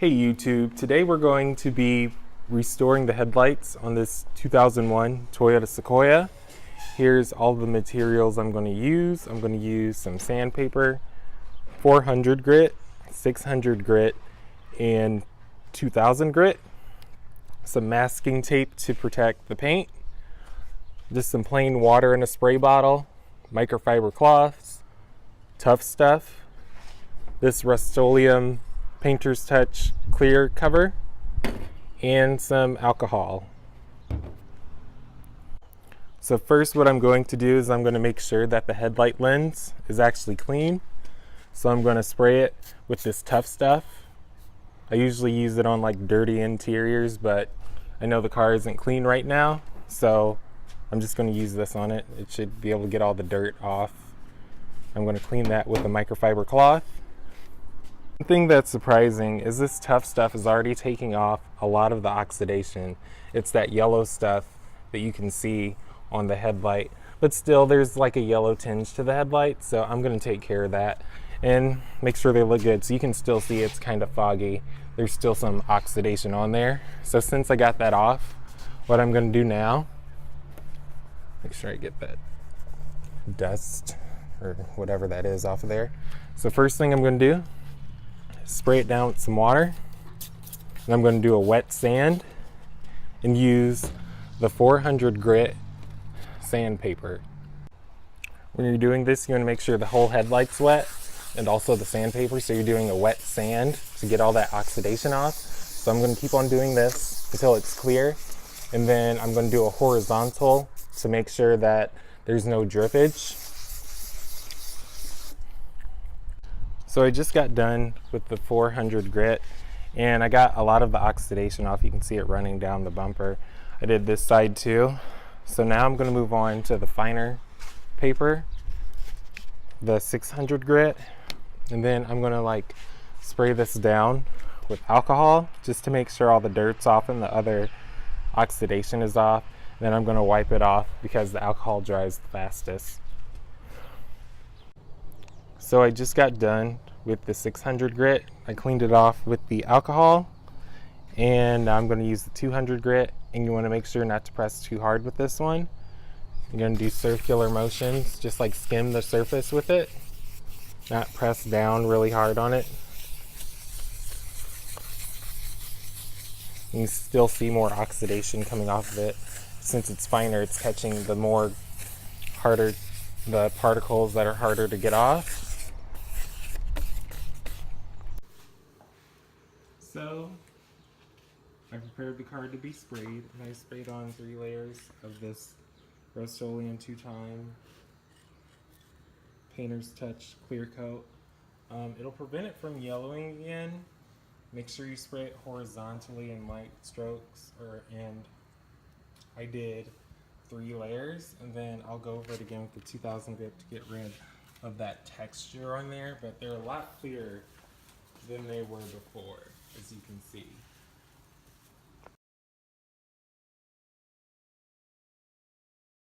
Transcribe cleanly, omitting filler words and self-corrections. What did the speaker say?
Hey YouTube, today we're going to be restoring the headlights on this 2001 Toyota Sequoia. Here's all the materials I'm going to use. I'm going to use some sandpaper, 400 grit, 600 grit, and 2000 grit. Some masking tape to protect the paint. Just some plain water in a spray bottle, microfiber cloths, tough stuff, this Rust-Oleum Painter's Touch clear cover, and some alcohol. So first what I'm going to do is I'm going to make sure that the headlight lens is actually clean. So I'm going to spray it with this tough stuff. I usually use it on like dirty interiors, but I know the car isn't clean right now, so I'm just going to use this on it. It should be able to get all the dirt off. I'm going to clean that with a microfiber cloth. One thing that's surprising is this tough stuff is already taking off a lot of the oxidation. It's that yellow stuff that you can see on the headlight, but still there's like a yellow tinge to the headlight, so I'm going to take care of that and make sure they look good. So you can still see it's kind of foggy. There's still some oxidation on there. So since I got that off, what I'm going to do now, make sure I get that dust or whatever that is off of there. So first thing I'm going to do, spray it down with some water, and I'm going to do a wet sand and use the 400 grit sandpaper. When you're doing this, you want to make sure the whole headlight's wet and also the sandpaper, so you're doing a wet sand to get all that oxidation off. So I'm going to keep on doing this until it's clear, and then I'm going to do a horizontal to make sure that there's no drippage. So I just got done with the 400 grit and I got a lot of the oxidation off. You can see it running down the bumper. I did this side too. So now I'm going to move on to the finer paper, the 600 grit, and then I'm going to like spray this down with alcohol just to make sure all the dirt's off and the other oxidation is off. And then I'm going to wipe it off because the alcohol dries the fastest. So I just got done with the 600 grit. I cleaned it off with the alcohol, and now I'm going to use the 200 grit, and you want to make sure not to press too hard with this one. You're going to do circular motions, just like skim the surface with it, not press down really hard on it. You can still see more oxidation coming off of it. Since it's finer, it's catching the particles that are harder to get off. So I prepared the car to be sprayed, and I sprayed on 3 layers of this Rust-Oleum 2-time Painter's Touch clear coat. It'll prevent it from yellowing again. Make sure you spray it horizontally in light strokes, and I did 3 layers, and then I'll go over it again with the 2000 grit to get rid of that texture on there, but they're a lot clearer than they were before, as you can see.